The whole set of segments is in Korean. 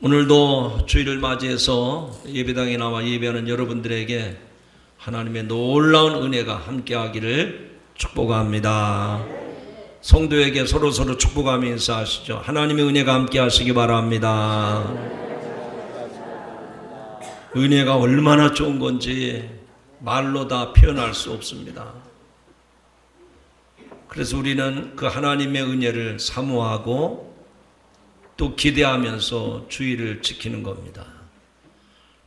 오늘도 주일을 맞이해서 예배당에 나와 예배하는 여러분들에게 하나님의 놀라운 은혜가 함께하기를 축복합니다. 성도에게 서로 축복하며 인사하시죠. 하나님의 은혜가 함께하시기 바랍니다. 은혜가 얼마나 좋은 건지 말로 다 표현할 수 없습니다. 그래서 우리는 그 하나님의 은혜를 사모하고 또 기대하면서 주의를 지키는 겁니다.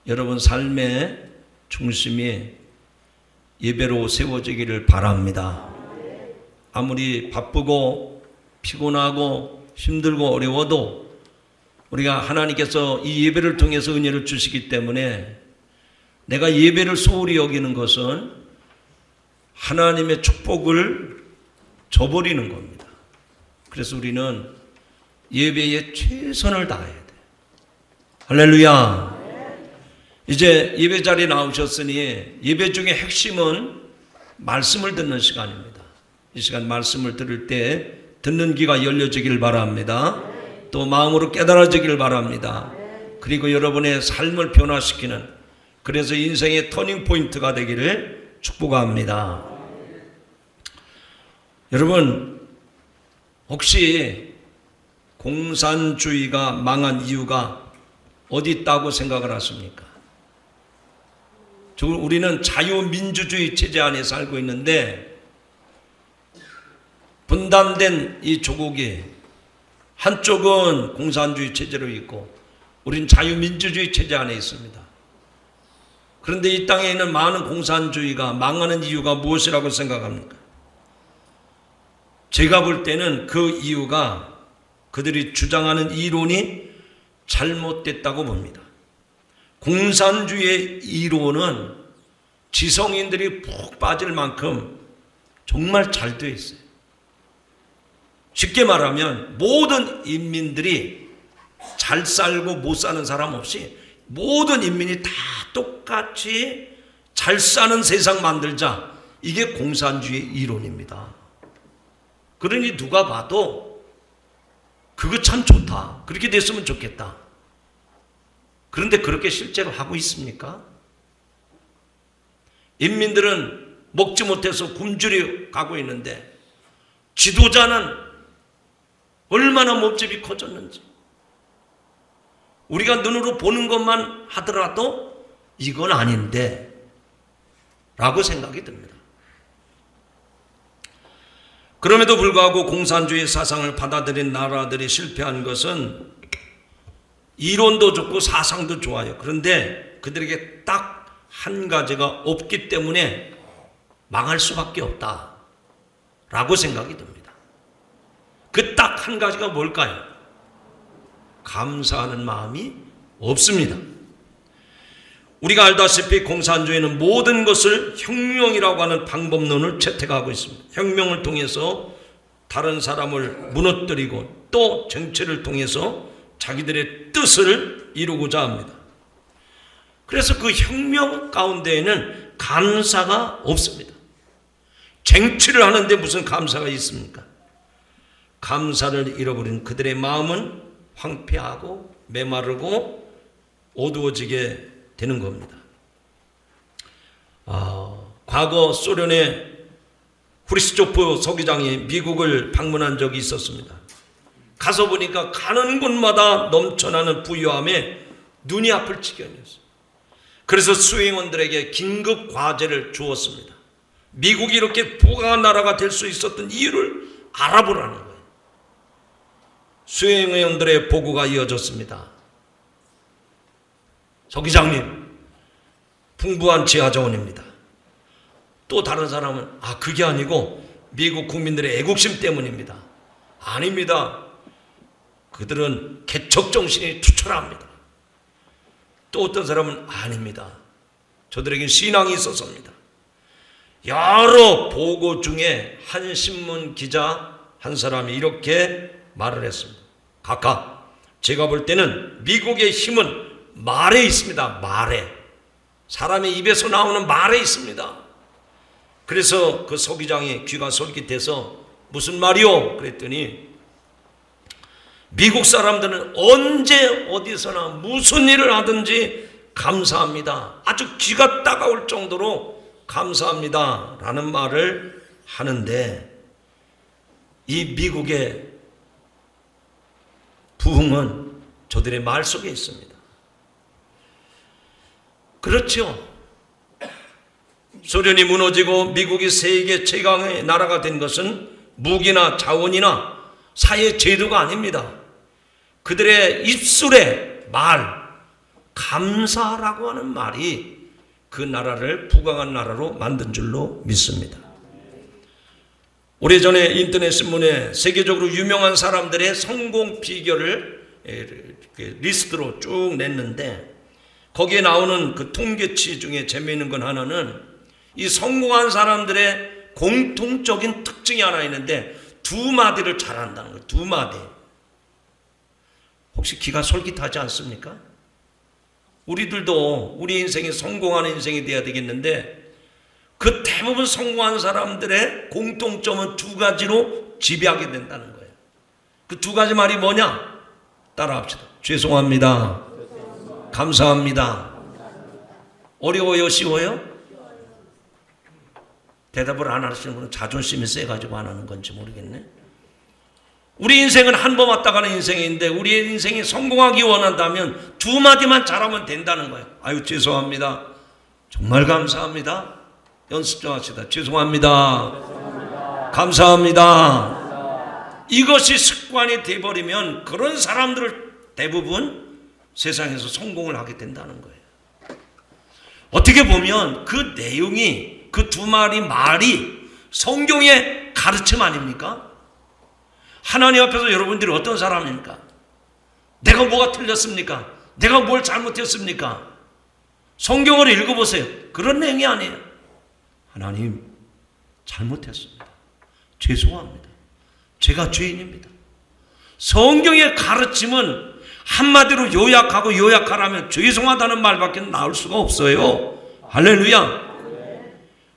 여러분 삶의 중심이 예배로 세워지기를 바랍니다. 아무리 바쁘고 피곤하고 힘들고 어려워도 우리가 하나님께서 이 예배를 통해서 은혜를 주시기 때문에 내가 예배를 소홀히 여기는 것은 하나님의 축복을 저버리는 겁니다. 그래서 우리는 예배에 최선을 다해야 돼요. 할렐루야. 이제 예배 자리에 나오셨으니 예배 중에 핵심은 말씀을 듣는 시간입니다. 이 시간 말씀을 들을 때 듣는 귀가 열려지길 바랍니다. 또 마음으로 깨달아지길 바랍니다. 그리고 여러분의 삶을 변화시키는, 그래서 인생의 터닝 포인트가 되기를 축복합니다. 여러분, 혹시 공산주의가 망한 이유가 어디 있다고 생각을 하십니까? 우리는 자유민주주의 체제 안에 살고 있는데 분단된 이 조국이 한쪽은 공산주의 체제로 있고 우리는 자유민주주의 체제 안에 있습니다. 그런데 이 땅에 있는 많은 공산주의가 망하는 이유가 무엇이라고 생각합니까? 제가 볼 때는 그 이유가 그들이 주장하는 이론이 잘못됐다고 봅니다. 공산주의의 이론은 지성인들이 푹 빠질 만큼 정말 잘 되어 있어요. 쉽게 말하면 모든 인민들이 잘 살고 못 사는 사람 없이 모든 인민이 다 똑같이 잘 사는 세상 만들자. 이게 공산주의 이론입니다. 그러니 누가 봐도 그거 참 좋다. 그렇게 됐으면 좋겠다. 그런데 그렇게 실제로 하고 있습니까? 인민들은 먹지 못해서 굶주려 가고 있는데 지도자는 얼마나 몸집이 커졌는지 우리가 눈으로 보는 것만 하더라도 이건 아닌데 라고 생각이 듭니다. 그럼에도 불구하고 공산주의 사상을 받아들인 나라들이 실패한 것은 이론도 좋고 사상도 좋아요. 그런데 그들에게 딱 한 가지가 없기 때문에 망할 수밖에 없다라고 생각이 듭니다. 그 딱 한 가지가 뭘까요? 감사하는 마음이 없습니다. 우리가 알다시피 공산주의는 모든 것을 혁명이라고 하는 방법론을 채택하고 있습니다. 혁명을 통해서 다른 사람을 무너뜨리고 또 정치를 통해서 자기들의 뜻을 이루고자 합니다. 그래서 그 혁명 가운데에는 감사가 없습니다. 쟁취를 하는데 무슨 감사가 있습니까? 감사를 잃어버린 그들의 마음은 황폐하고 메마르고 어두워지게 되는 겁니다. 과거 소련의 후르시초프 서기장이 미국을 방문한 적이 있었습니다. 가서 보니까 가는 곳마다 넘쳐나는 부유함에 눈이 아플 지경이었어요. 그래서 수행원들에게 긴급 과제를 주었습니다. 미국이 이렇게 부강한 나라가 될 수 있었던 이유를 알아보라는 거예요. 수행원들의 보고가 이어졌습니다. 서기장님, 풍부한 지하자원입니다. 또 다른 사람은 그게 아니고 미국 국민들의 애국심 때문입니다. 아닙니다. 그들은 개척정신이 투철합니다. 또 어떤 사람은 아닙니다. 저들에게 신앙이 있어서입니다. 여러 보고 중에 한 신문 기자 한 사람이 이렇게 말을 했습니다. 각각 제가 볼 때는 미국의 힘은 말에 있습니다. 말에. 사람의 입에서 나오는 말에 있습니다. 그래서 그 서기장이 귀가 솔깃해서 무슨 말이요? 그랬더니 미국 사람들은 언제 어디서나 무슨 일을 하든지 감사합니다. 아주 귀가 따가울 정도로 감사합니다 라는 말을 하는데, 이 미국의 부흥은 저들의 말 속에 있습니다. 그렇죠. 소련이 무너지고 미국이 세계 최강의 나라가 된 것은 무기나 자원이나 사회 제도가 아닙니다. 그들의 입술의 말, 감사라고 하는 말이 그 나라를 부강한 나라로 만든 줄로 믿습니다. 오래전에 인터넷 신문에 세계적으로 유명한 사람들의 성공 비결을 리스트로 쭉 냈는데, 거기에 나오는 그 통계치 중에 재미있는 건 하나는 이 성공한 사람들의 공통적인 특징이 하나 있는데, 두 마디를 잘한다는 거예요. 두 마디. 혹시 귀가 솔깃하지 않습니까? 우리들도 우리 인생이 성공하는 인생이 돼야 되겠는데, 그 대부분 성공한 사람들의 공통점은 두 가지로 지배하게 된다는 거예요. 그 두 가지 말이 뭐냐? 따라합시다. 죄송합니다. 감사합니다. 어려워요? 쉬워요? 대답을 안 하시는 분은 자존심이 세가지고 안 하는 건지 모르겠네. 우리 인생은 한 번 왔다 가는 인생인데, 우리의 인생이 성공하기 원한다면 두 마디만 잘하면 된다는 거예요. 아유, 죄송합니다. 정말 감사합니다. 연습 좀 합시다. 죄송합니다. 감사합니다. 이것이 습관이 돼버리면 그런 사람들을 대부분 세상에서 성공을 하게 된다는 거예요. 어떻게 보면 그 내용이, 그 두 마리 말이 성경의 가르침 아닙니까? 하나님 앞에서 여러분들이 어떤 사람입니까? 내가 뭐가 틀렸습니까? 내가 뭘 잘못했습니까? 성경을 읽어보세요. 그런 내용이 아니에요. 하나님, 잘못했습니다. 죄송합니다. 제가 죄인입니다. 성경의 가르침은 한마디로 요약하라면 죄송하다는 말밖에 나올 수가 없어요. 할렐루야.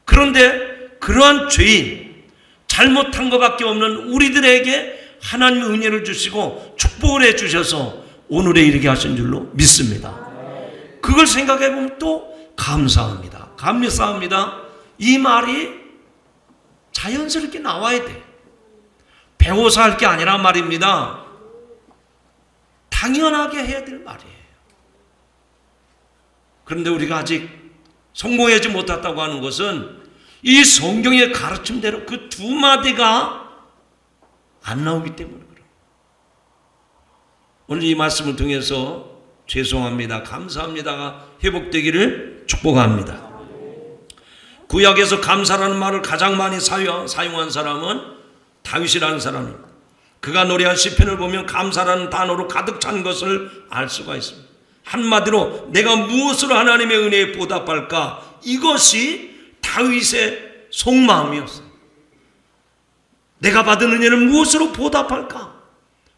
그런데 그러한 죄인, 잘못한 것밖에 없는 우리들에게 하나님의 은혜를 주시고 축복을 해주셔서 오늘에 이르게 하신 줄로 믿습니다. 그걸 생각해 보면 또 감사합니다. 감사합니다. 이 말이 자연스럽게 나와야 돼. 배워서 할 게 아니란 말입니다. 당연하게 해야 될 말이에요. 그런데 우리가 아직 성공하지 못했다고 하는 것은 이 성경의 가르침대로 그 두 마디가 안 나오기 때문에 그래요. 오늘 이 말씀을 통해서 죄송합니다, 감사합니다가 회복되기를 축복합니다. 구약에서 감사라는 말을 가장 많이 사용한 사람은 다윗이라는 사람입니다. 그가 노래한 시편을 보면 감사라는 단어로 가득 찬 것을 알 수가 있습니다. 한마디로 내가 무엇으로 하나님의 은혜에 보답할까? 이것이 다윗의 속마음이었어요. 내가 받은 은혜를 무엇으로 보답할까?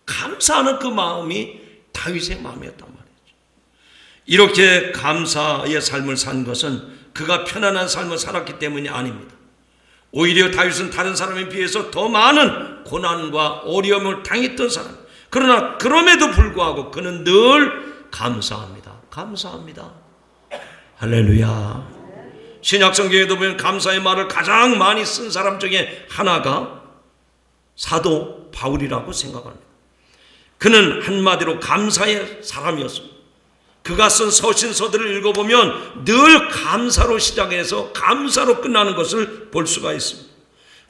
감사하는 그 마음이 다윗의 마음이었단 말이죠. 이렇게 감사의 삶을 산 것은 그가 편안한 삶을 살았기 때문이 아닙니다. 오히려 다윗은 다른 사람에 비해서 더 많은 고난과 어려움을 당했던 사람. 그러나 그럼에도 불구하고 그는 늘 감사합니다. 감사합니다. 할렐루야. 신약성경에도 보면 감사의 말을 가장 많이 쓴 사람 중에 하나가 사도 바울이라고 생각합니다. 그는 한마디로 감사의 사람이었습니다. 그가 쓴 서신서들을 읽어보면 늘 감사로 시작해서 감사로 끝나는 것을 볼 수가 있습니다.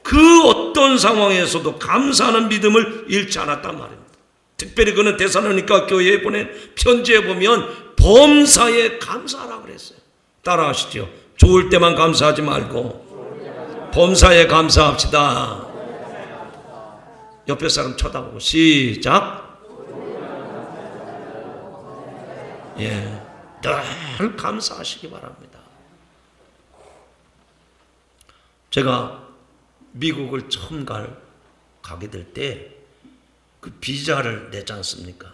그 어떤 상황에서도 감사하는 믿음을 잃지 않았단 말입니다. 특별히 그는 데살로니가 교회에 보낸 편지에 보면 범사에 감사하라고 그랬어요. 따라하시죠. 좋을 때만 감사하지 말고 범사에 감사합시다. 옆에 사람 쳐다보고 시작. 예, 늘 감사하시기 바랍니다. 제가 미국을 처음 가게 될 때 그 비자를 내지 않습니까?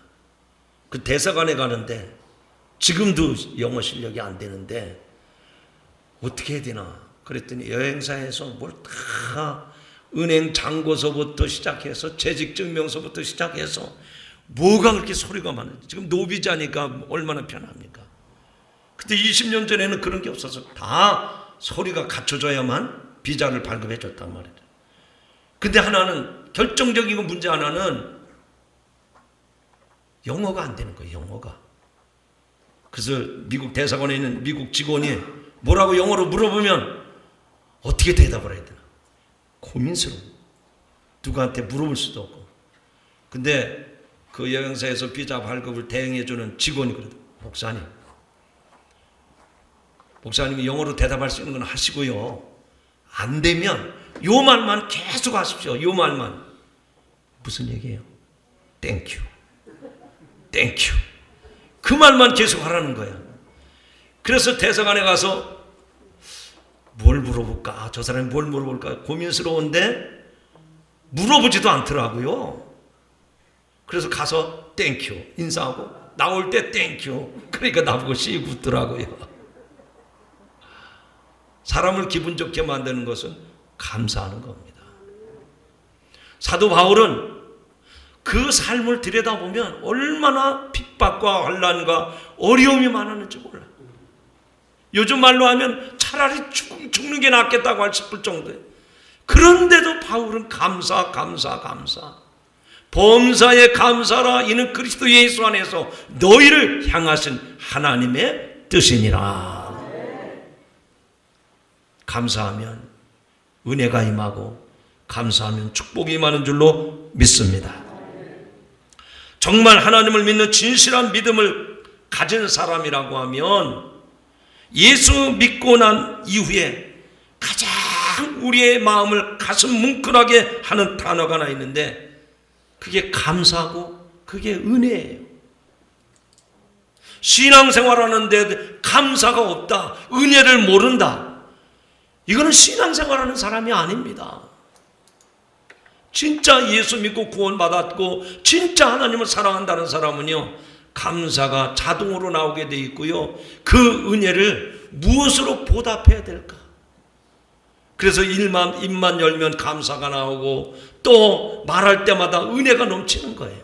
그 대사관에 가는데 지금도 영어 실력이 안 되는데 어떻게 해야 되나 그랬더니 여행사에서 뭘 다 은행 잔고서부터 시작해서 재직증명서부터 시작해서 뭐가 그렇게 소리가 많은지. 지금 노비자니까 얼마나 편합니까? 근데 20년 전에는 그런 게 없어서 다 소리가 갖춰져야만 비자를 발급해 줬단 말이에요. 근데 하나는, 결정적이고 문제 하나는 영어가 안 되는 거예요. 영어가. 그래서 미국 대사관에 있는 미국 직원이 뭐라고 영어로 물어보면 어떻게 대답을 해야 되나 고민스러워. 누구한테 물어볼 수도 없고. 근데 그 여행사에서 비자 발급을 대행해주는 직원이 그러더라고요. 목사님이 영어로 대답할 수 있는 건 하시고요, 안 되면 요 말만 계속 하십시오. 요 말만. 무슨 얘기예요? 땡큐. 땡큐. 그 말만 계속 하라는 거야. 그래서 대사관에 가서 뭘 물어볼까? 저 사람이 뭘 물어볼까? 고민스러운데 물어보지도 않더라고요. 그래서 가서 땡큐 인사하고 나올 때 땡큐. 그러니까 나보고 씩 웃더라고요. 사람을 기분 좋게 만드는 것은 감사하는 겁니다. 사도 바울은 그 삶을 들여다보면 얼마나 핍박과 환난과 어려움이 많았는지 몰라요. 요즘 말로 하면 차라리 죽는 게 낫겠다고 할 싶을 정도예요. 그런데도 바울은 감사. 범사에 감사라. 이는 그리스도 예수 안에서 너희를 향하신 하나님의 뜻이니라. 감사하면 은혜가 임하고 감사하면 축복이 임하는 줄로 믿습니다. 정말 하나님을 믿는 진실한 믿음을 가진 사람이라고 하면 예수 믿고 난 이후에 가장 우리의 마음을 가슴 뭉클하게 하는 단어가 하나 있는데 그게 감사하고 그게 은혜예요. 신앙생활하는데 감사가 없다, 은혜를 모른다, 이거는 신앙생활하는 사람이 아닙니다. 진짜 예수 믿고 구원받았고 진짜 하나님을 사랑한다는 사람은요, 감사가 자동으로 나오게 돼 있고요, 그 은혜를 무엇으로 보답해야 될까? 그래서 입만 열면 감사가 나오고 또 말할 때마다 은혜가 넘치는 거예요.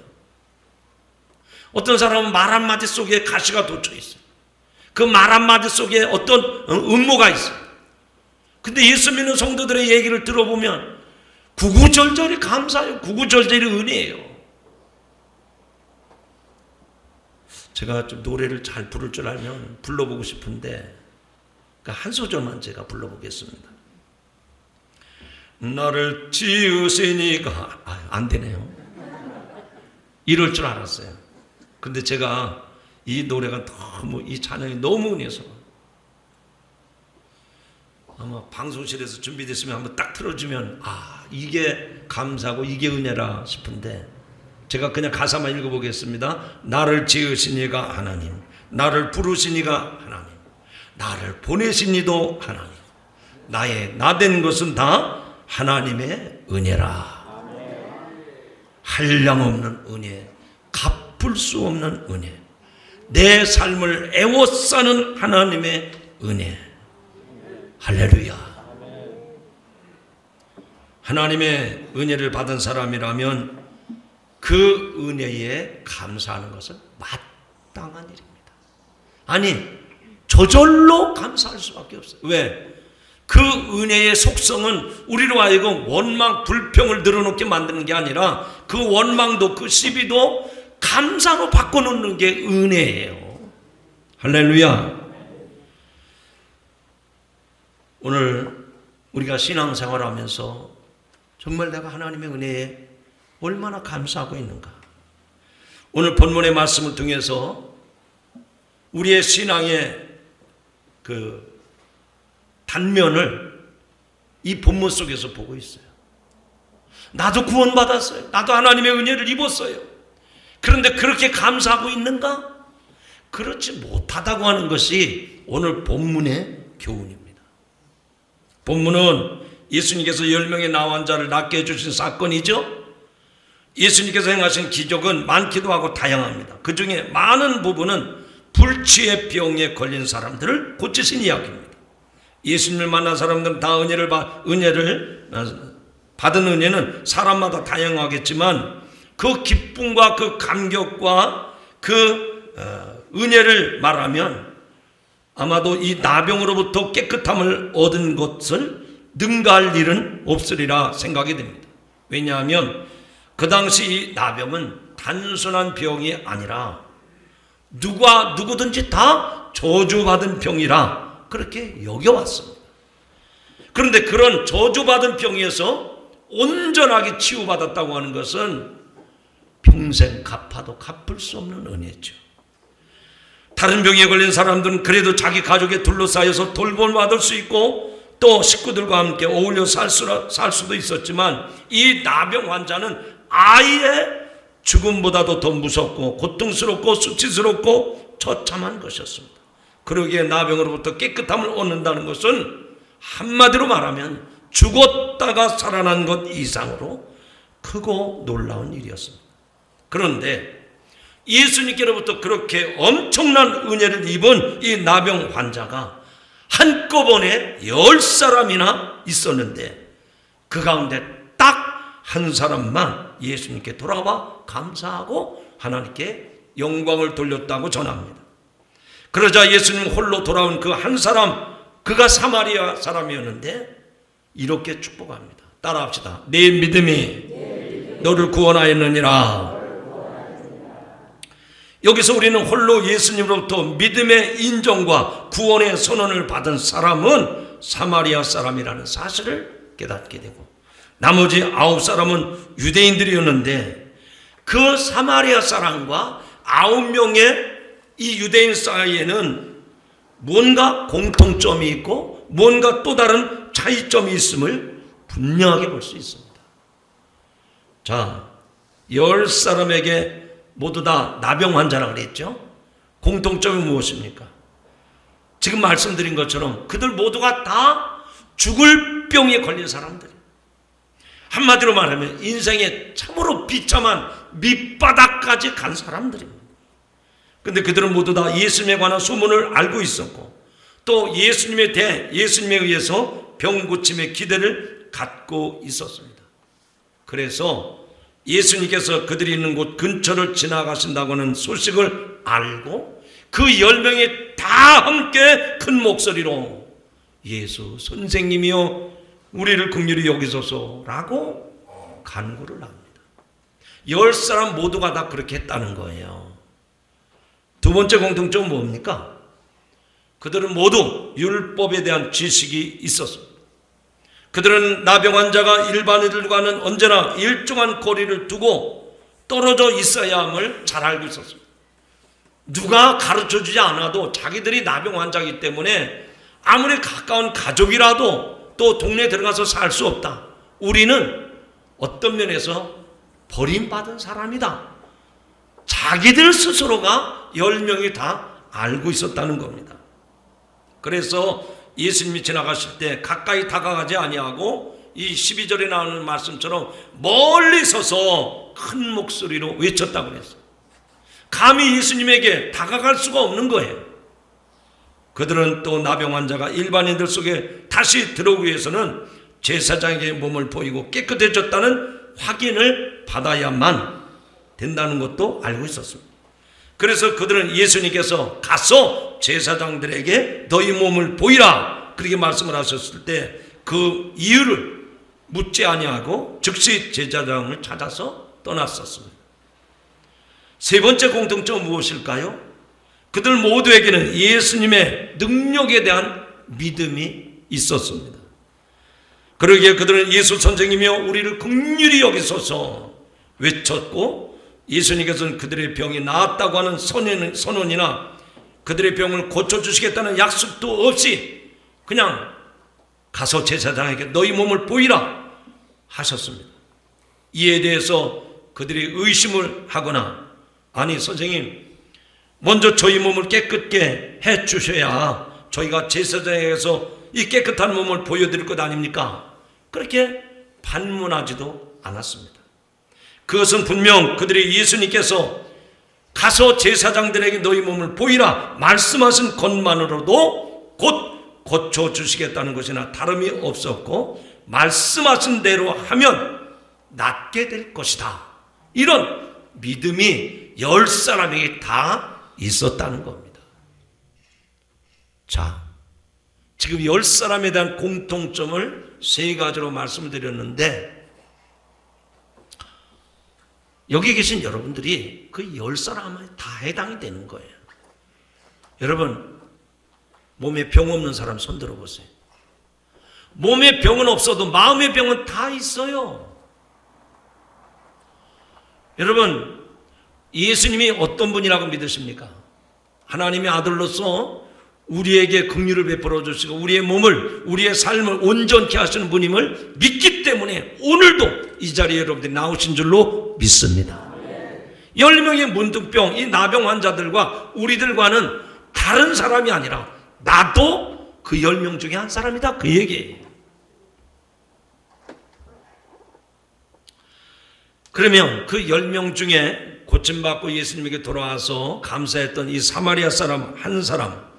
어떤 사람은 말 한마디 속에 가시가 돋쳐 있어요. 그 말 한마디 속에 어떤 음모가 있어요. 근데 예수 믿는 성도들의 얘기를 들어보면 구구절절이 감사해요. 구구절절이 은혜예요. 제가 좀 노래를 잘 부를 줄 알면 불러보고 싶은데 한 소절만 제가 불러보겠습니다. 나를 지으시니가 안 되네요. 이럴 줄 알았어요. 근데 제가 이 노래가 너무, 이 찬양이 너무 은혜서 아마 방송실에서 준비됐으면 한번 딱 틀어주면 이게 감사고 이게 은혜라 싶은데 제가 그냥 가사만 읽어보겠습니다. 나를 지으시니가 하나님, 나를 부르시니가 하나님, 나를 보내시니도 하나님, 나의 나된 것은 다 하나님의 은혜라. 한량없는 은혜, 갚을 수 없는 은혜, 내 삶을 애워싸는 하나님의 은혜. 할렐루야. 하나님의 은혜를 받은 사람이라면 그 은혜에 감사하는 것은 마땅한 일입니다. 아니, 저절로 감사할 수밖에 없어요. 왜? 그 은혜의 속성은 우리로 하여금 원망, 불평을 늘어놓게 만드는 게 아니라 그 원망도 그 시비도 감사로 바꿔놓는 게 은혜예요. 할렐루야. 오늘 우리가 신앙생활하면서 정말 내가 하나님의 은혜에 얼마나 감사하고 있는가. 오늘 본문의 말씀을 통해서 우리의 신앙의 그 단면을 이 본문 속에서 보고 있어요. 나도 구원받았어요. 나도 하나님의 은혜를 입었어요. 그런데 그렇게 감사하고 있는가? 그렇지 못하다고 하는 것이 오늘 본문의 교훈입니다. 본문은 예수님께서 10명의 나환자를 낫게 해주신 사건이죠. 예수님께서 행하신 기적은 많기도 하고 다양합니다. 그 중에 많은 부분은 불치의 병에 걸린 사람들을 고치신 이야기입니다. 예수님을 만난 사람들은 다 은혜를 받은 은혜는 사람마다 다양하겠지만 그 기쁨과 그 감격과 그 은혜를 말하면 아마도 이 나병으로부터 깨끗함을 얻은 것을 능가할 일은 없으리라 생각이 됩니다. 왜냐하면 그 당시 이 나병은 단순한 병이 아니라 누구든지 다 저주받은 병이라 그렇게 여겨왔습니다. 그런데 그런 저주받은 병에서 온전하게 치유받았다고 하는 것은 평생 갚아도 갚을 수 없는 은혜죠. 다른 병에 걸린 사람들은 그래도 자기 가족에 둘러싸여서 돌봄받을 수 있고 또 식구들과 함께 어울려 살 수도 있었지만 이 나병 환자는 아예 죽음보다도 더 무섭고 고통스럽고 수치스럽고 처참한 것이었습니다. 그러기에 나병으로부터 깨끗함을 얻는다는 것은 한마디로 말하면 죽었다가 살아난 것 이상으로 크고 놀라운 일이었습니다. 그런데 예수님께로부터 그렇게 엄청난 은혜를 입은 이 나병 환자가 한꺼번에 10사람이나 있었는데 그 가운데 딱 한 사람만 예수님께 돌아와 감사하고 하나님께 영광을 돌렸다고 전합니다. 그러자 예수님 홀로 돌아온 그 한 사람, 그가 사마리아 사람이었는데 이렇게 축복합니다. 따라합시다. 내 믿음이 너를 구원하였느니라. 여기서 우리는 홀로 예수님으로부터 믿음의 인정과 구원의 선언을 받은 사람은 사마리아 사람이라는 사실을 깨닫게 되고 나머지 9사람은 유대인들이었는데 그 사마리아 사람과 9명의 이 유대인 사이에는 뭔가 공통점이 있고 뭔가 또 다른 차이점이 있음을 분명하게 볼 수 있습니다. 자, 10사람에게 모두 다 나병 환자라고 그랬죠? 공통점이 무엇입니까? 지금 말씀드린 것처럼 그들 모두가 다 죽을 병에 걸린 사람들. 한마디로 말하면 인생에 참으로 비참한 밑바닥까지 간 사람들입니다. 그런데 그들은 모두 다 예수님에 관한 소문을 알고 있었고 또 예수님에 의해서 병 고침의 기대를 갖고 있었습니다. 그래서 예수님께서 그들이 있는 곳 근처를 지나가신다고 하는 소식을 알고 그 10명이 다 함께 큰 목소리로 예수 선생님이여 우리를 긍휼히 여기소서라고 간구를 합니다. 10사람 모두가 다 그렇게 했다는 거예요. 두 번째 공통점은 뭡니까? 그들은 모두 율법에 대한 지식이 있었습니다. 그들은 나병 환자가 일반인들과는 언제나 일정한 거리를 두고 떨어져 있어야 함을 잘 알고 있었습니다. 누가 가르쳐주지 않아도 자기들이 나병 환자이기 때문에 아무리 가까운 가족이라도 또 동네에 들어가서 살 수 없다. 우리는 어떤 면에서 버림받은 사람이다. 자기들 스스로가 10명이 다 알고 있었다는 겁니다. 그래서 예수님이 지나가실 때 가까이 다가가지 아니하고 이 12절에 나오는 말씀처럼 멀리 서서 큰 목소리로 외쳤다고 그랬어요. 감히 예수님에게 다가갈 수가 없는 거예요. 그들은 또 나병 환자가 일반인들 속에 다시 들어오기 위해서는 제사장에게 몸을 보이고 깨끗해졌다는 확인을 받아야만 된다는 것도 알고 있었습니다. 그래서 그들은 예수님께서 가서 제사장들에게 너희 몸을 보이라 그렇게 말씀을 하셨을 때 그 이유를 묻지 아니하고 즉시 제사장을 찾아서 떠났었습니다. 세 번째 공통점은 무엇일까요? 그들 모두에게는 예수님의 능력에 대한 믿음이 있었습니다. 그러기에 그들은 예수 선생님이여 우리를 긍휼히 여기소서 외쳤고 예수님께서는 그들의 병이 나았다고 하는 선언이나 그들의 병을 고쳐주시겠다는 약속도 없이 그냥 가서 제사장에게 너희 몸을 보이라 하셨습니다. 이에 대해서 그들이 의심을 하거나 아니 선생님 먼저 저희 몸을 깨끗게 해 주셔야 저희가 제사장에게서 이 깨끗한 몸을 보여드릴 것 아닙니까? 그렇게 반문하지도 않았습니다. 그것은 분명 그들이 예수님께서 가서 제사장들에게 너희 몸을 보이라 말씀하신 것만으로도 곧 고쳐주시겠다는 것이나 다름이 없었고 말씀하신 대로 하면 낫게 될 것이다 이런 믿음이 10사람에게 다 있었다는 겁니다. 자, 지금 10사람에 대한 공통점을 3가지로 말씀을 드렸는데, 여기 계신 여러분들이 그 10사람에 다 해당이 되는 거예요. 여러분, 몸에 병 없는 사람 손 들어보세요. 몸에 병은 없어도 마음의 병은 다 있어요. 여러분, 예수님이 어떤 분이라고 믿으십니까? 하나님의 아들로서 우리에게 긍휼을 베풀어 주시고 우리의 몸을, 우리의 삶을 온전케 하시는 분임을 믿기 때문에 오늘도 이 자리에 여러분들이 나오신 줄로 믿습니다. 10명의 문둥병, 이 나병 환자들과 우리들과는 다른 사람이 아니라 나도 그 10명 중에 한 사람이다, 그 얘기예요. 그러면 그 10명 중에 고침받고 예수님에게 돌아와서 감사했던 이 사마리아 사람 한 사람,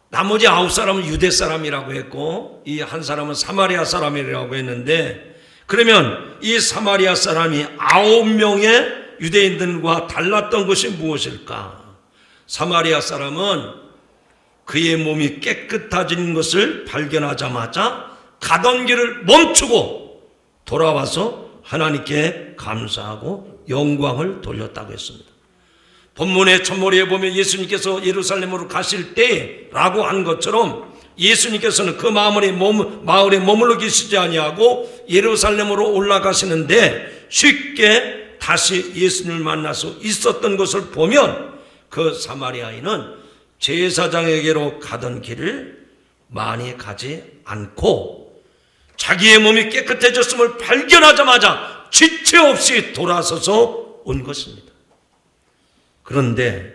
나머지 9사람은 유대 사람이라고 했고 이 한 사람은 사마리아 사람이라고 했는데, 그러면 이 사마리아 사람이 9명의 유대인들과 달랐던 것이 무엇일까? 사마리아 사람은 그의 몸이 깨끗해진 것을 발견하자마자 가던 길을 멈추고 돌아와서 하나님께 감사하고 영광을 돌렸다고 했습니다. 본문의 첫머리에 보면 예수님께서 예루살렘으로 가실 때라고 한 것처럼 예수님께서는 그 마을에 머물러 계시지 아니하고 예루살렘으로 올라가시는데 쉽게 다시 예수님을 만나서 있었던 것을 보면 그 사마리아인은 제사장에게로 가던 길을 많이 가지 않고 자기의 몸이 깨끗해졌음을 발견하자마자 지체 없이 돌아서서 온 것입니다. 그런데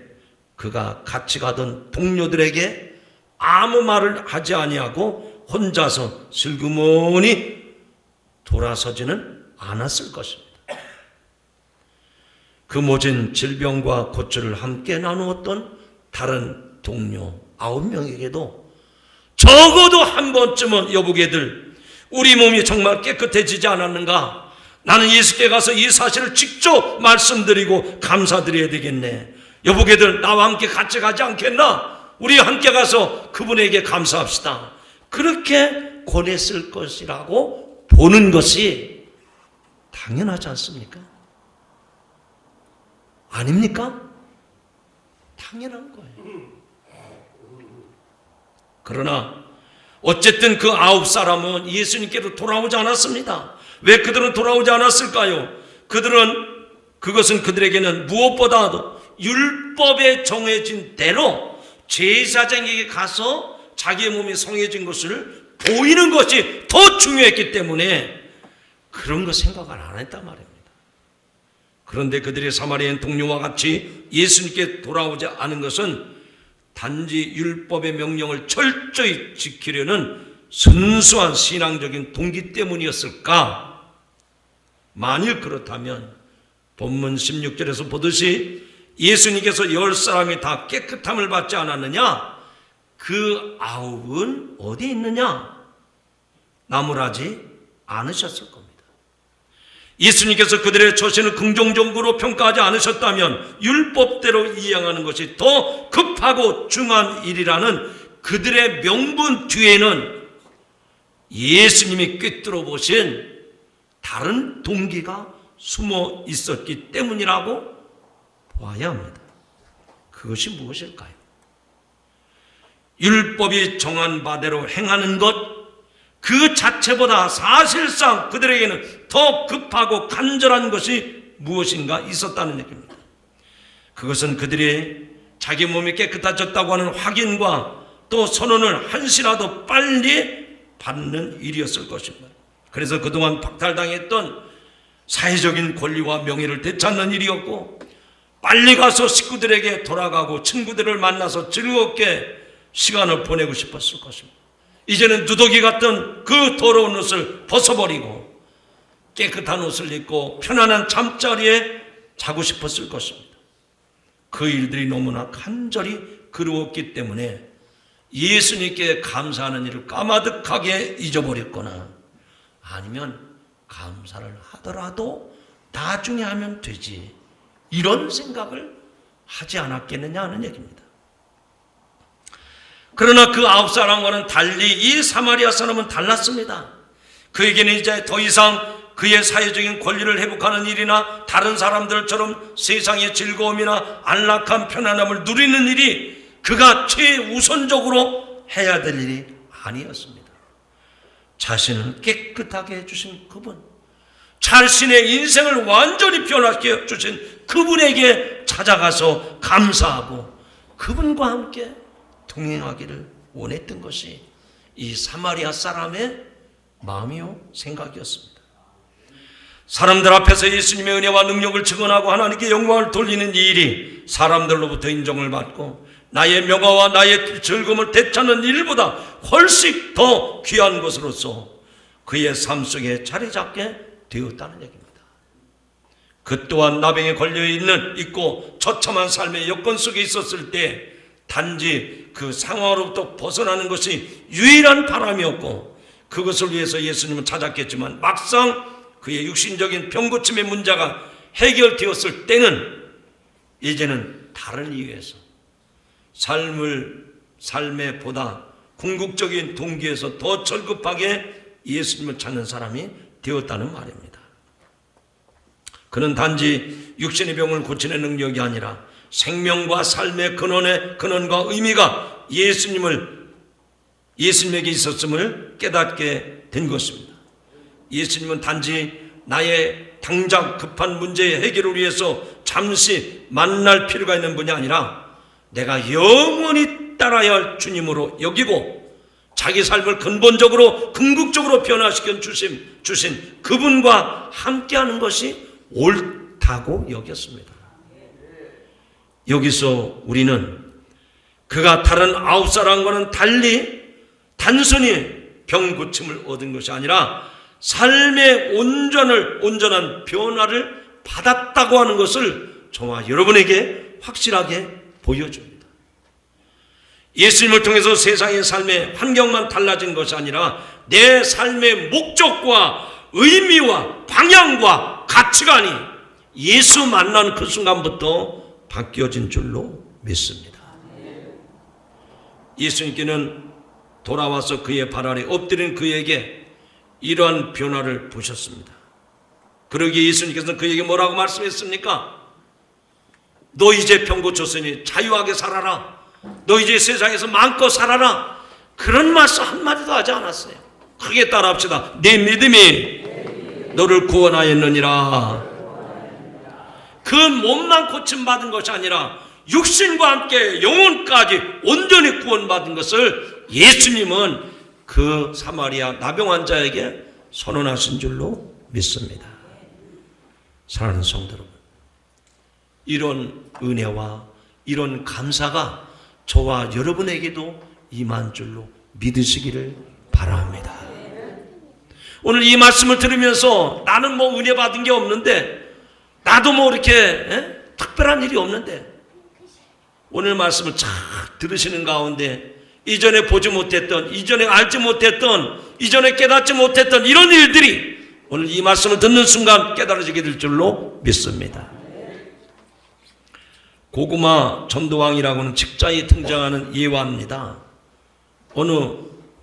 그가 같이 가던 동료들에게 아무 말을 하지 아니하고 혼자서 슬그머니 돌아서지는 않았을 것입니다. 그 모진 질병과 고초를 함께 나누었던 다른 동료 9명에게도 적어도 한 번쯤은 여보게들, 우리 몸이 정말 깨끗해지지 않았는가? 나는 예수께 가서 이 사실을 직접 말씀드리고 감사드려야 되겠네. 여보게들, 나와 함께 같이 가지 않겠나? 우리 함께 가서 그분에게 감사합시다. 그렇게 권했을 것이라고 보는 것이 당연하지 않습니까? 아닙니까? 당연한 거예요. 그러나 어쨌든 그 9사람은 예수님께로 돌아오지 않았습니다. 왜 그들은 돌아오지 않았을까요? 그것은 그들에게는 무엇보다도 율법에 정해진 대로 제사장에게 가서 자기의 몸이 성해진 것을 보이는 것이 더 중요했기 때문에 그런 거 생각을 안 했단 말입니다. 그런데 그들의 사마리아인 동료와 같이 예수님께 돌아오지 않은 것은 단지 율법의 명령을 철저히 지키려는 순수한 신앙적인 동기 때문이었을까? 만일 그렇다면 본문 16절에서 보듯이 예수님께서 10사람이 다 깨끗함을 받지 않았느냐? 그 9은 어디 있느냐? 나무라지 않으셨을 겁니다. 예수님께서 그들의 처신을 긍정적으로 평가하지 않으셨다면 율법대로 이행하는 것이 더 급하고 중요한 일이라는 그들의 명분 뒤에는 예수님이 꿰뚫어 보신 다른 동기가 숨어 있었기 때문이라고 보아야 합니다. 그것이 무엇일까요? 율법이 정한 바대로 행하는 것 그 자체보다 사실상 그들에게는 더 급하고 간절한 것이 무엇인가 있었다는 얘기입니다. 그것은 그들이 자기 몸이 깨끗해졌다고 하는 확인과 또 선언을 한시라도 빨리 받는 일이었을 것입니다. 그래서 그동안 박탈당했던 사회적인 권리와 명예를 되찾는 일이었고, 빨리 가서 식구들에게 돌아가고 친구들을 만나서 즐겁게 시간을 보내고 싶었을 것입니다. 이제는 누더기 같던 그 더러운 옷을 벗어버리고 깨끗한 옷을 입고 편안한 잠자리에 자고 싶었을 것입니다. 그 일들이 너무나 간절히 그리웠기 때문에 예수님께 감사하는 일을 까마득하게 잊어버렸거나 아니면 감사를 하더라도 나중에 하면 되지, 이런 생각을 하지 않았겠느냐 하는 얘기입니다. 그러나 그 9사람과는 달리 이 사마리아 사람은 달랐습니다. 그에게는 이제 더 이상 그의 사회적인 권리를 회복하는 일이나 다른 사람들처럼 세상의 즐거움이나 안락한 편안함을 누리는 일이 그가 최우선적으로 해야 될 일이 아니었습니다. 자신을 깨끗하게 해주신 그분, 자신의 인생을 완전히 변화시켜 주신 그분에게 찾아가서 감사하고 그분과 함께 동행하기를 원했던 것이 이 사마리아 사람의 마음이요 생각이었습니다. 사람들 앞에서 예수님의 은혜와 능력을 증언하고 하나님께 영광을 돌리는 이 일이 사람들로부터 인정을 받고 나의 명화와 나의 즐거움을 되찾는 일보다 훨씬 더 귀한 것으로서 그의 삶 속에 자리 잡게 되었다는 얘기입니다. 그 또한 나병에 있고 처참한 삶의 여건 속에 있었을 때 단지 그 상황으로부터 벗어나는 것이 유일한 바람이었고 그것을 위해서 예수님은 찾았겠지만 막상 그의 육신적인 병고침의 문제가 해결되었을 때는 이제는 다른 이유에서 삶에 보다 궁극적인 동기에서 더 절급하게 예수님을 찾는 사람이 되었다는 말입니다. 그는 단지 육신의 병을 고치는 능력이 아니라 생명과 삶의 근원과 의미가 예수님에게 있었음을 깨닫게 된 것입니다. 예수님은 단지 나의 당장 급한 문제의 해결을 위해서 잠시 만날 필요가 있는 분이 아니라 내가 영원히 따라야 할 주님으로 여기고 자기 삶을 근본적으로 궁극적으로 변화시켜 주신 그분과 함께하는 것이 옳다고 여겼습니다. 여기서 우리는 그가 다른 9사람과는 달리 단순히 병 고침을 얻은 것이 아니라 삶의 온전한 변화를 받았다고 하는 것을 저와 여러분에게 확실하게 보여줍니다. 예수님을 통해서 세상의 삶의 환경만 달라진 것이 아니라 내 삶의 목적과 의미와 방향과 가치관이 예수 만난 그 순간부터 바뀌어진 줄로 믿습니다. 예수님께는 돌아와서 그의 발 아래 엎드린 그에게 이러한 변화를 보셨습니다. 그러기에 예수님께서는 그에게 뭐라고 말씀했습니까? 너 이제 병 고쳤으니 자유하게 살아라. 너 이제 세상에서 마음껏 살아라. 그런 말씀 한마디도 하지 않았어요. 크게 따라합시다. 내 믿음이 너를 구원하였느니라. 그 몸만 고침받은 것이 아니라 육신과 함께 영혼까지 온전히 구원받은 것을 예수님은 그 사마리아 나병 환자에게 선언하신 줄로 믿습니다. 사랑하는 성도 여러분, 이런 은혜와 이런 감사가 저와 여러분에게도 임한 줄로 믿으시기를 바랍니다. 오늘 이 말씀을 들으면서 나는 뭐 은혜 받은 게 없는데, 나도 뭐 이렇게 특별한 일이 없는데, 오늘 말씀을 잘 들으시는 가운데 이전에 보지 못했던, 이전에 알지 못했던, 이전에 깨닫지 못했던 이런 일들이 오늘 이 말씀을 듣는 순간 깨달아지게 될 줄로 믿습니다. 고구마 전도왕이라고는 책자에 등장하는 예화입니다. 어느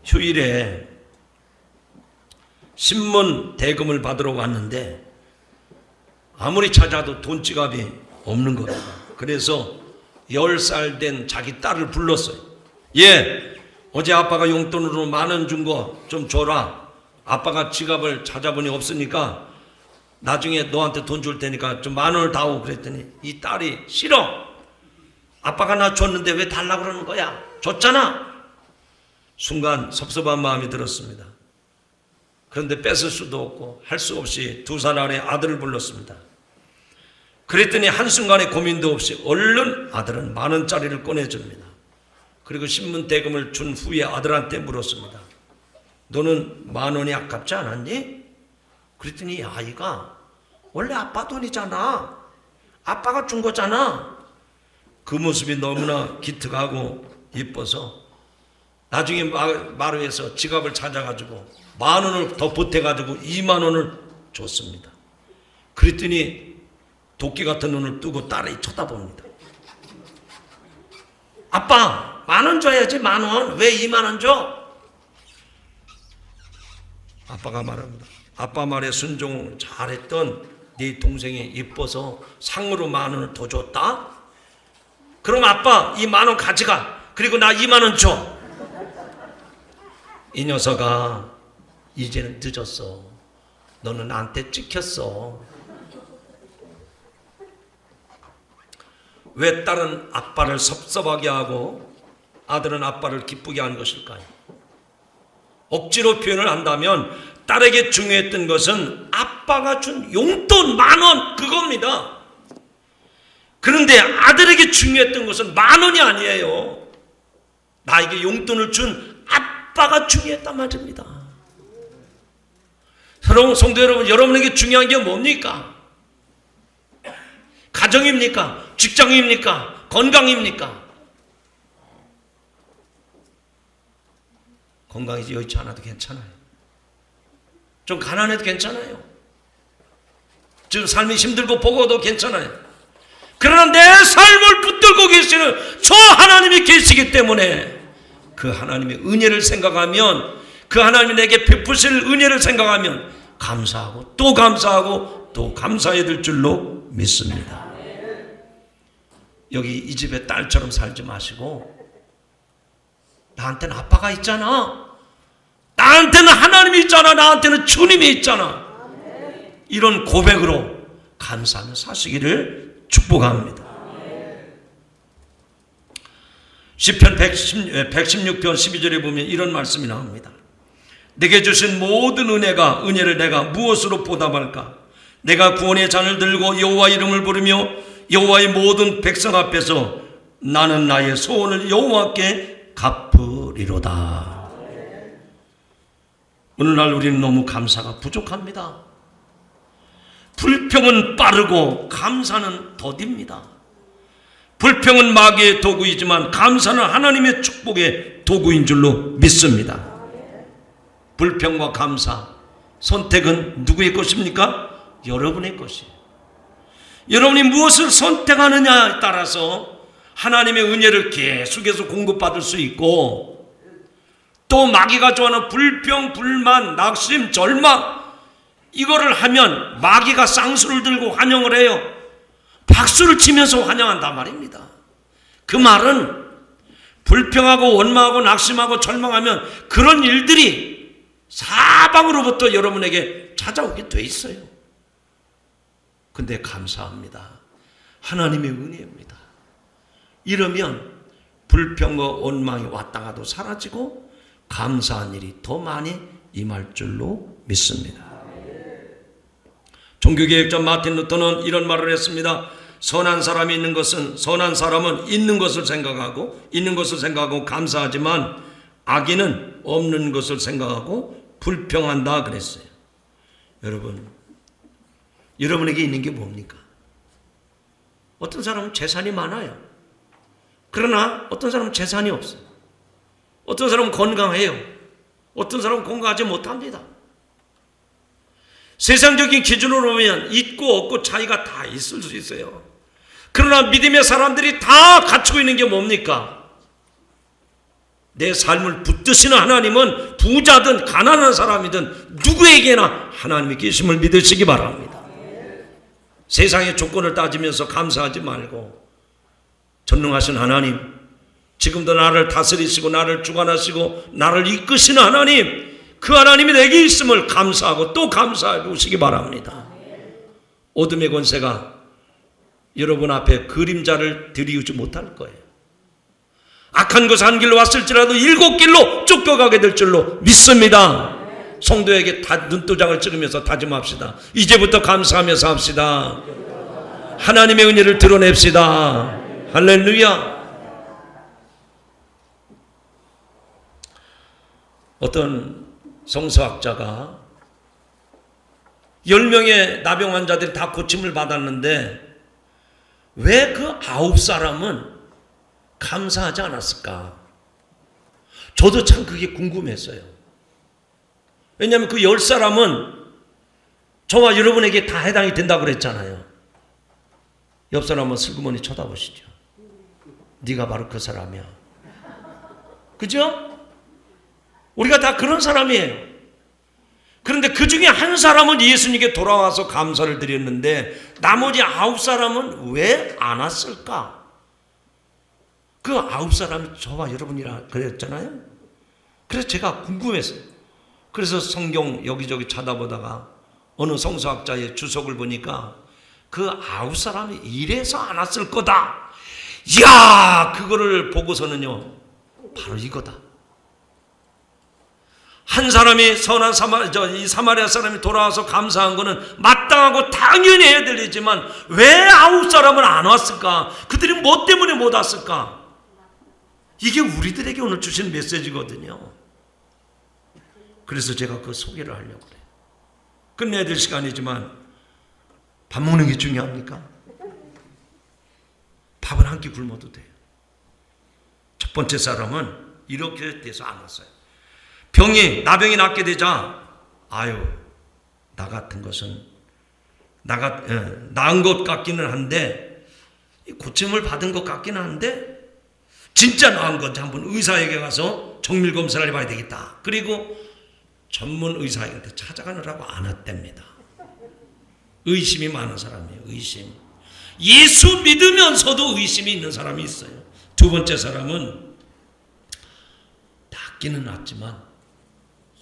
휴일에 신문 대금을 받으러 왔는데 아무리 찾아도 돈지갑이 없는 겁니다. 그래서 10살 된 자기 딸을 불렀어요. 예, 어제 아빠가 용돈으로 10,000원 준 거 좀 줘라. 아빠가 지갑을 찾아보니 없으니까 나중에 너한테 돈 줄 테니까 좀 10,000원을 다오. 그랬더니 이 딸이 싫어. 아빠가 나 줬는데 왜 달라고 그러는 거야? 줬잖아. 순간 섭섭한 마음이 들었습니다. 그런데 뺏을 수도 없고 할 수 없이 2살 아래 아들을 불렀습니다. 그랬더니 한순간에 고민도 없이 얼른 아들은 10,000원짜리를 꺼내줍니다. 그리고 신문 대금을 준 후에 아들한테 물었습니다. 너는 10,000원이 아깝지 않았니? 그랬더니 아이가 원래 아빠 돈이잖아. 아빠가 준 거잖아. 그 모습이 너무나 기특하고 예뻐서 나중에 마루에서 지갑을 찾아가지고 10,000원을 더 보태가지고 20,000원을 줬습니다. 그랬더니 도끼 같은 눈을 뜨고 딸이 쳐다봅니다. 아빠, 10,000원 줘야지, 10,000원. 왜 20,000원 줘? 아빠가 말합니다. 아빠 말에 순종 잘했던 네 동생이 이뻐서 상으로 10,000원을 더 줬다? 그럼 아빠 이 10,000원 가져가. 그리고 나 20,000원 줘. 이 녀석아, 이제는 늦었어. 너는 나한테 찍혔어. 왜 딸은 아빠를 섭섭하게 하고 아들은 아빠를 기쁘게 하는 것일까요? 억지로 표현을 한다면 딸에게 중요했던 것은 아빠가 준 용돈 10,000원 그겁니다. 그런데 아들에게 중요했던 것은 10,000원이 아니에요. 나에게 용돈을 준 아빠가 중요했단 말입니다. 사랑하는 성도 여러분, 여러분에게 중요한 게 뭡니까? 가정입니까? 직장입니까? 건강입니까? 건강이 여의치 않아도 괜찮아요. 좀 가난해도 괜찮아요. 지금 삶이 힘들고 보고도 괜찮아요. 그러나 내 삶을 붙들고 계시는 저 하나님이 계시기 때문에 그 하나님의 은혜를 생각하면, 그 하나님이 내게 베푸실 은혜를 생각하면 감사하고 또 감사하고 또 감사해야 될 줄로 믿습니다. 여기 이 집의 딸처럼 살지 마시고, 나한테는 아빠가 있잖아, 나한테는 하나님이 있잖아, 나한테는 주님이 있잖아, 이런 고백으로 감사하며 사시기를 축복합니다. 시편 116편 12절에 보면 이런 말씀이 나옵니다. 내게 주신 모든 은혜를 내가 무엇으로 보답할까? 내가 구원의 잔을 들고 여호와 이름을 부르며 여호와의 모든 백성 앞에서 나는 나의 소원을 여호와께 갚으리로다. 오늘날 우리는 너무 감사가 부족합니다. 불평은 빠르고 감사는 더딥니다. 불평은 마귀의 도구이지만 감사는 하나님의 축복의 도구인 줄로 믿습니다. 불평과 감사, 선택은 누구의 것입니까? 여러분의 것이에요. 여러분이 무엇을 선택하느냐에 따라서 하나님의 은혜를 계속해서 공급받을 수 있고, 또 마귀가 좋아하는 불평, 불만, 낙심, 절망, 이거를 하면 마귀가 쌍수를 들고 환영을 해요. 박수를 치면서 환영한단 말입니다. 그 말은 불평하고 원망하고 낙심하고 절망하면 그런 일들이 사방으로부터 여러분에게 찾아오게 돼 있어요. 근데 감사합니다. 하나님의 은혜입니다. 이러면 불평과 원망이 왔다가도 사라지고 감사한 일이 더 많이 임할 줄로 믿습니다. 종교개혁자 마틴 루터는 이런 말을 했습니다. 선한 사람은 있는 것을 생각하고 감사하지만 악인은 없는 것을 생각하고 불평한다 그랬어요. 여러분에게 있는 게 뭡니까? 어떤 사람은 재산이 많아요. 그러나 어떤 사람은 재산이 없어요. 어떤 사람은 건강해요. 어떤 사람은 건강하지 못합니다. 세상적인 기준으로 보면 있고 없고 차이가 다 있을 수 있어요. 그러나 믿음의 사람들이 다 갖추고 있는 게 뭡니까? 내 삶을 붙드시는 하나님은 부자든 가난한 사람이든 누구에게나 하나님이 계심을 믿으시기 바랍니다. 세상의 조건을 따지면서 감사하지 말고, 전능하신 하나님, 지금도 나를 다스리시고 나를 주관하시고 나를 이끄시는 하나님, 그 하나님이 내게 있음을 감사하고 또 감사해 보시기 바랍니다. 어둠의 권세가 여러분 앞에 그림자를 들이우지 못할 거예요. 악한 것 한 길로 왔을지라도 7길로 쫓겨가게 될 줄로 믿습니다. 성도에게 눈도장을 찍으면서 다짐합시다. 이제부터 감사하면서 합시다. 하나님의 은혜를 드러냅시다. 할렐루야. 어떤 성서학자가 10명의 나병 환자들이 다 고침을 받았는데 왜 그 9사람은 감사하지 않았을까? 저도 참 그게 궁금했어요. 왜냐하면 그 10사람은 저와 여러분에게 다 해당이 된다고 그랬잖아요. 옆 사람은 슬그머니 쳐다보시죠. 네가 바로 그 사람이야. 그죠? 우리가 다 그런 사람이에요. 그런데 그 중에 한 사람은 예수님께 돌아와서 감사를 드렸는데 나머지 9사람은 왜 안 왔을까? 그 9사람이 저와 여러분이라 그랬잖아요. 그래서 제가 궁금했어요. 그래서 성경 여기저기 찾아보다가 어느 성서학자의 주석을 보니까 그 9사람이 이래서 안 왔을 거다. 이야, 그거를 보고서는요, 바로 이거다. 한 사람이 선한 이 사마리아 사람이 돌아와서 감사한 거는 마땅하고 당연히 해야 될 일이지만 왜 9사람은 안 왔을까? 그들이 뭐 때문에 못 왔을까? 이게 우리들에게 오늘 주신 메시지거든요. 그래서 제가 그 소개를 하려고 그래요. 끝내야 될 시간이지만 밥 먹는 게 중요합니까? 밥은 한 끼 굶어도 돼요. 첫 번째 사람은 이렇게 돼서 안 왔어요. 나병이 낫게 되자 아유, 나 같은 것은 나은 것 같기는 한데 고침을 받은 것 같기는 한데 진짜 나은 건지 한번 의사에게 가서 정밀 검사를 해봐야 되겠다. 그리고 전문 의사한테 찾아가느라고 안 왔답니다. 의심이 많은 사람이에요. 의심. 예수 믿으면서도 의심이 있는 사람이 있어요. 두 번째 사람은 낫기는 낫지만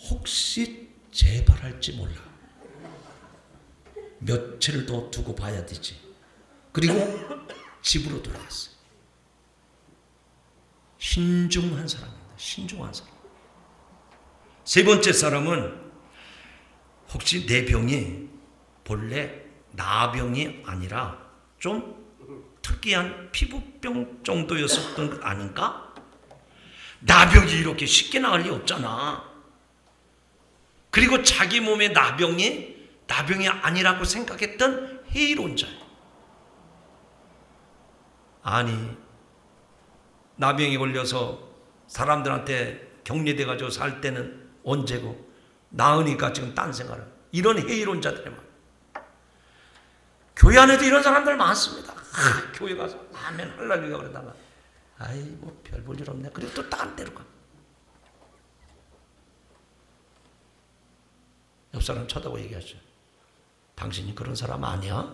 혹시 재발할지 몰라. 며칠을 더 두고 봐야 되지. 그리고 집으로 돌아갔어요. 신중한 사람입니다. 신중한 사람. 세 번째 사람은 혹시 내 병이 본래 나병이 아니라 좀 특이한 피부병 정도였었던 것 아닌가? 나병이 이렇게 쉽게 나을 리 없잖아. 그리고 자기 몸에 나병이 아니라고 생각했던 회의론자예요. 아니, 나병이 걸려서 사람들한테 격리돼가지고 살 때는 언제고 나으니까 지금 딴 생각을. 이런 회의론자들이 많아요. 교회 안에도 이런 사람들 많습니다. 교회 가서 아멘 할렐루야 그러다가 아이 뭐 별 볼 일 없네. 그리고 또 딴 데로 가. 옆 사람 쳐다보고 얘기하죠. 당신이 그런 사람 아니야?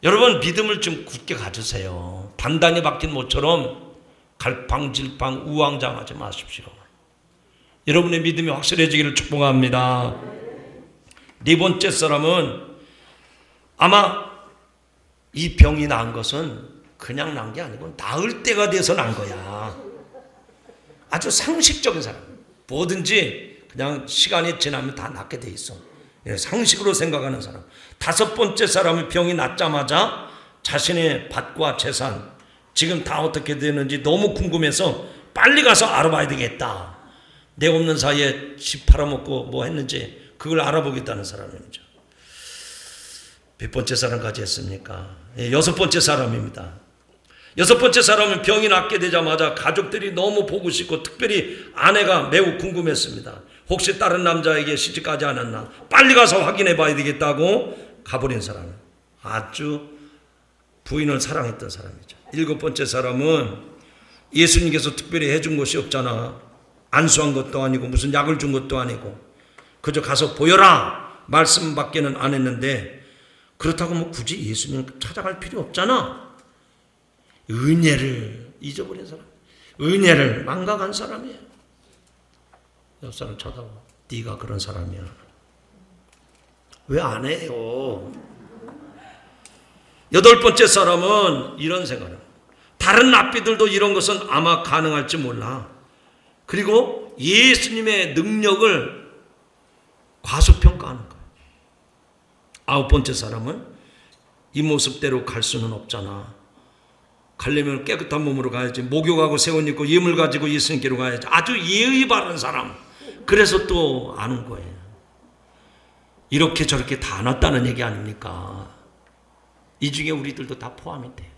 여러분 믿음을 좀 굳게 가지세요. 단단히 박힌 모처럼 갈팡질팡 우왕좌왕하지 마십시오. 여러분의 믿음이 확실해지기를 축복합니다. 네 번째 사람은 아마 이 병이 난 것은 그냥 난 게 아니고 나을 때가 돼서 난 거야. 아주 상식적인 사람. 뭐든지 그냥 시간이 지나면 다 낫게 돼 있어. 상식으로 생각하는 사람. 다섯 번째 사람은 병이 낫자마자 자신의 밭과 재산 지금 다 어떻게 되는지 너무 궁금해서 빨리 가서 알아봐야 되겠다. 내 없는 사이에 집 팔아먹고 뭐 했는지 그걸 알아보겠다는 사람이죠. 몇 번째 사람까지 했습니까? 여섯 번째 사람입니다. 여섯 번째 사람은 병이 낫게 되자마자 가족들이 너무 보고 싶고 특별히 아내가 매우 궁금했습니다. 혹시 다른 남자에게 시집가지 않았나? 빨리 가서 확인해 봐야 되겠다고 가버린 사람. 아주 부인을 사랑했던 사람이죠. 일곱 번째 사람은 예수님께서 특별히 해준 것이 없잖아. 안수한 것도 아니고 무슨 약을 준 것도 아니고 그저 가서 보여라 말씀밖에는 안 했는데 그렇다고 뭐 굳이 예수님 찾아갈 필요 없잖아. 은혜를 잊어버린 사람, 은혜를 망각한 사람이에요. 옆 사람 쳐다봐. 네가 그런 사람이야. 왜 안 해요? 여덟 번째 사람은 이런 생각을. 다른 랍비들도 이런 것은 아마 가능할지 몰라. 그리고 예수님의 능력을 과소평가하는 거예요. 아홉 번째 사람은 이 모습대로 갈 수는 없잖아. 가려면 깨끗한 몸으로 가야지. 목욕하고 세옷 입고 예물 가지고 예수님께로 가야지. 아주 예의 바른 사람. 그래서 또 아는 거예요. 이렇게 저렇게 다 놨다는 얘기 아닙니까? 이 중에 우리들도 다 포함이 돼요.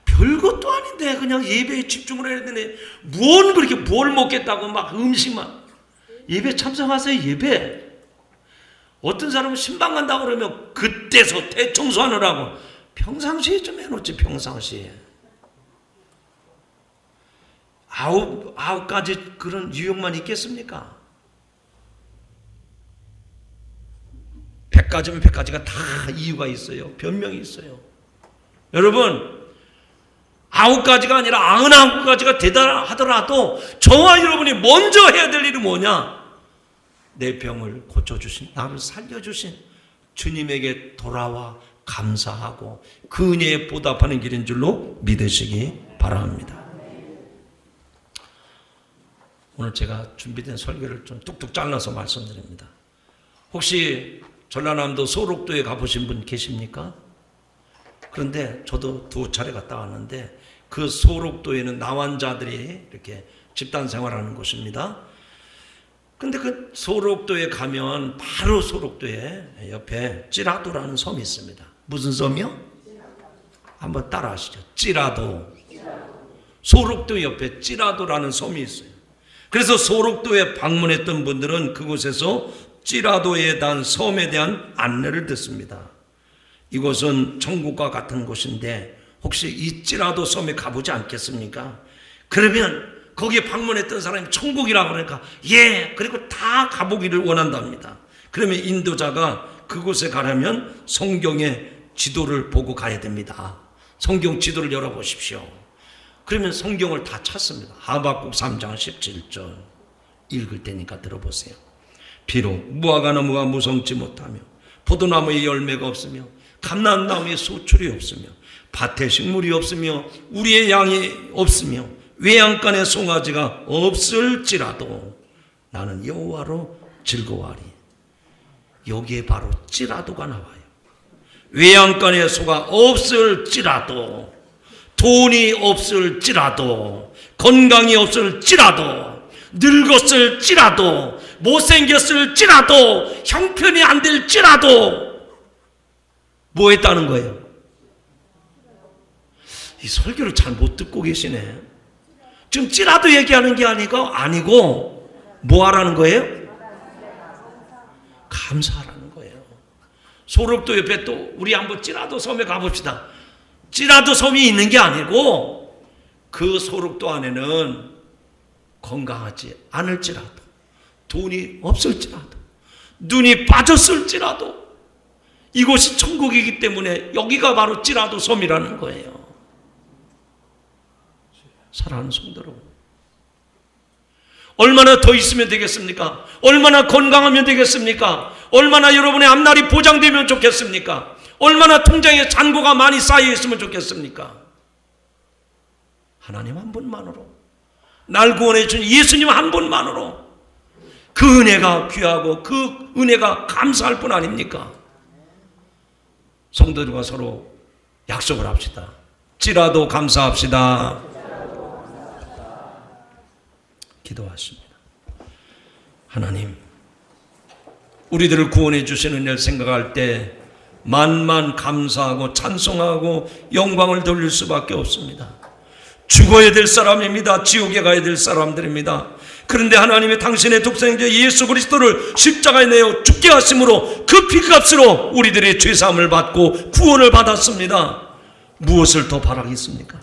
별것도 아닌데 그냥 예배에 집중을 해야 되네. 뭘 그렇게 뭘 먹겠다고 막 음식만. 예배 참석하세요. 예배. 어떤 사람은 신방 간다고 그러면 그때서 대청소하느라고 평상시에 좀 해놓지. 평상시에 아홉 가지 그런 유형만 있겠습니까? 100가지면 100가지가 다 이유가 있어요. 변명이 있어요. 여러분 9가지가 아니라 99가지가 대단하더라도 저와 여러분이 먼저 해야 될 일이 뭐냐? 내 병을 고쳐주신, 나를 살려주신 주님에게 돌아와 감사하고 그 은혜에 보답하는 길인 줄로 믿으시기 바랍니다. 오늘 제가 준비된 설교를 좀 뚝뚝 잘라서 말씀드립니다. 혹시 전라남도 소록도에 가보신 분 계십니까? 그런데 저도 2차례 갔다 왔는데 그 소록도에는 나환자들이 이렇게 집단 생활하는 곳입니다. 근데 그 소록도에 가면 바로 소록도에 옆에 찌라도라는 섬이 있습니다. 무슨 섬이요? 한번 따라 하시죠. 찌라도. 소록도 옆에 찌라도라는 섬이 있어요. 그래서 소록도에 방문했던 분들은 그곳에서 찌라도에 대한 섬에 대한 안내를 듣습니다. 이곳은 천국과 같은 곳인데 혹시 이 찌라도 섬에 가보지 않겠습니까? 그러면 거기에 방문했던 사람이 천국이라고 그러니까 예, 그리고 다 가보기를 원한답니다. 그러면 인도자가 그곳에 가려면 성경의 지도를 보고 가야 됩니다. 성경 지도를 열어보십시오. 그러면 성경을 다 찾습니다. 하박국 3장 17절 읽을 테니까 들어보세요. 비록 무화과나무가 무성치 못하며 포도나무에 열매가 없으며 감람나무에 소출이 없으며 밭에 식물이 없으며 우리의 양이 없으며 외양간에 송아지가 없을지라도 나는 여호와로 즐거워하리. 여기에 바로 찌라도가 나와요. 외양간에 소가 없을지라도, 돈이 없을지라도, 건강이 없을지라도, 늙었을지라도, 못생겼을지라도, 형편이 안 될지라도 뭐 했다는 거예요? 이 설교를 잘 못 듣고 계시네. 지금 찌라도 얘기하는 게 아니고 뭐 하라는 거예요? 감사하라는 거예요. 소록도 옆에 또 우리 한번 찌라도 섬에 가봅시다. 찌라도 섬이 있는 게 아니고 그 소록도 안에는 건강하지 않을지라도, 돈이 없을지라도, 눈이 빠졌을지라도 이곳이 천국이기 때문에 여기가 바로 찌라도 섬이라는 거예요. 사랑하는 성도 여러분, 얼마나 더 있으면 되겠습니까? 얼마나 건강하면 되겠습니까? 얼마나 여러분의 앞날이 보장되면 좋겠습니까? 얼마나 통장에 잔고가 많이 쌓여 있으면 좋겠습니까? 하나님 한 분만으로, 날 구원해 준 예수님 한 분만으로 그 은혜가 귀하고 그 은혜가 감사할 뿐 아닙니까? 성도들과 서로 약속을 합시다. 찌라도 감사합시다. 기도하십니다. 하나님, 우리들을 구원해 주신 은혜를 생각할 때 만만 감사하고 찬송하고 영광을 돌릴 수밖에 없습니다. 죽어야 될 사람입니다. 지옥에 가야 될 사람들입니다. 그런데 하나님의 당신의 독생자 예수 그리스도를 십자가에 내어 죽게 하심으로 그 피값으로 우리들의 죄사함을 받고 구원을 받았습니다. 무엇을 더 바라겠습니까?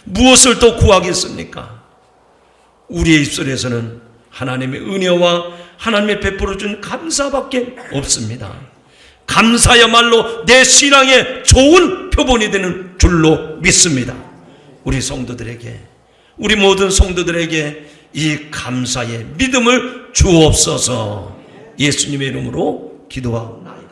무엇을 더 구하겠습니까? 우리의 입술에서는 하나님의 은혜와 하나님의 베풀어 준 감사밖에 없습니다. 감사야말로 내 신앙의 좋은 표본이 되는 줄로 믿습니다. 우리 성도들에게, 우리 모든 성도들에게 이 감사의 믿음을 주옵소서. 예수님의 이름으로 기도하옵나이다.